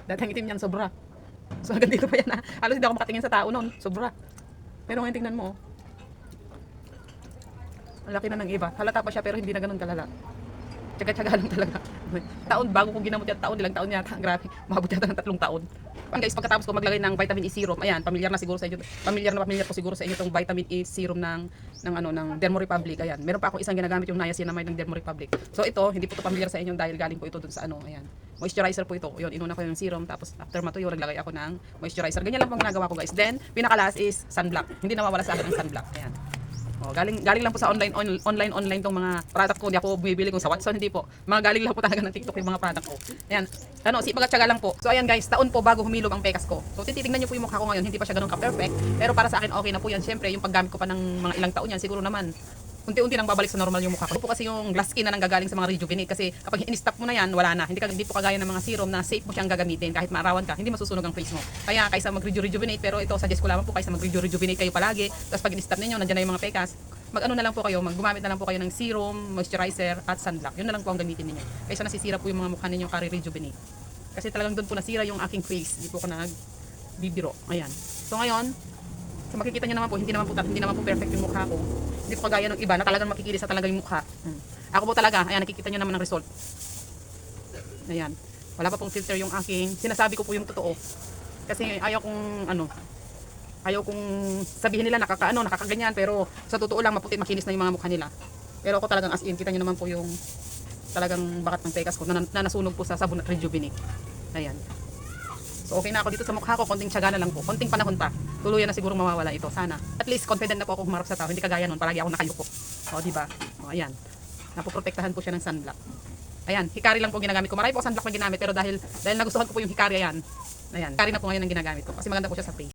Dati ang itim niyan, sobra. So hanggang dito pa yan ha. Halos hindi ako makatingin sa tao noon. Sobra. Pero ngayon tingnan mo. Ang laki na ng iba. Halata pa siya pero hindi na ganun kalala. Tsaga-tsaga lang talaga. Taon bago ko ginamot yan. Taon, ilang taon yata. Grabe. Mahabot yata ng 3 taon. Guys, pagkatapos ko maglagay ng vitamin E serum, ayan, pamilyar na siguro sa inyo. Pamilyar po siguro sa inyo itong vitamin E serum ng Dermo Republic. Ayan. Meron pa ako isang ginagamit yung niacinamide ng Dermo Republic. So ito, hindi po ito pamilyar sa inyo dahil galing po ito dun sa ayan. Moisturizer po ito. Yun, inuna ko yung serum tapos after matuyo naglagay ako ng moisturizer. Ganyan lang po ang ginagawa ko, guys. Then, pinaka-last is sunblock. Hindi nawawala sa akin ang sunblock. Ayan. Oh, galing lang po sa online tong mga product ko. Hindi ako bumibili kung sa Watson, hindi po. Mga galing lang po talaga ng TikTok yung mga product ko. Ayan. Sipag at tiyaga lang po. So ayan guys, taon po bago humilog ang pekas ko. So titignan niyo po yung mukha ko ngayon, hindi pa siya ganoon ka-perfect, pero para sa akin okay na po yan. Syempre, yung paggamit ko pa ng mga ilang taon yan, siguro naman unti-unti nang babalik sa normal yung mukha ko. Po kasi yung glass skin na nanggagaling sa mga rejuvenate kasi kapag in-stop mo na yan, wala na. Hindi po kagaya ng mga serum na safe mo siyang gagamitin kahit maarawan ka, hindi masusunog ang face mo. Kaya kaysa mag-rejuvenate, pero ito suggest ko lamang po kaysa mag-rejuvenate kayo palagi. Tapos pag in-stop niyo, nandiyan na yung mga pekas. Mag-ano na lang po kayo, gumamit na lang po kayo ng serum, moisturizer at sunblock. Yun na lang po ang gamitin niyo. Kaysa nasisira po yung mga mukha ninyo kare-rejuvenate. Kasi talagang doon po nasira yung aking face. Hindi po ko nagbibiro. Ayan. So ngayon, so makikita niyo naman po, hindi naman po perfect yung mukha ko. Hindi po kagaya ng iba na talagang makikilisa talaga yung mukha. Ako po talaga, ayan, nakikita niyo naman ang result. Ayan. Wala pa pong filter yung aking, sinasabi ko po yung totoo. Kasi ayaw kong sabihin nila nakakaganyan, pero sa totoo lang maputi makinis na yung mga mukha nila. Pero ako talagang as in, kita niyo naman po yung talagang bakat ng pekas ko na nasunog po sa sabon at rejuvenate. Ayan. So okay na ako dito sa mukha ko, konting tiyaga na lang po, konting panahon pa. Tuluyan na siguro mawawala ito, sana. At least confident na po ako humarap sa tao, hindi kagaya noon, palagi ako nakayuko. O, di ba? O, ayan. Napoprotektahan po siya ng sunblock. Ayan, hikari lang po ginagamit ko. Marami po sunblock na ginamit, pero dahil nagustuhan ko po yung hikari, ayan. Ayan, hikari na po ngayon ang ginagamit ko kasi maganda po siya sa face.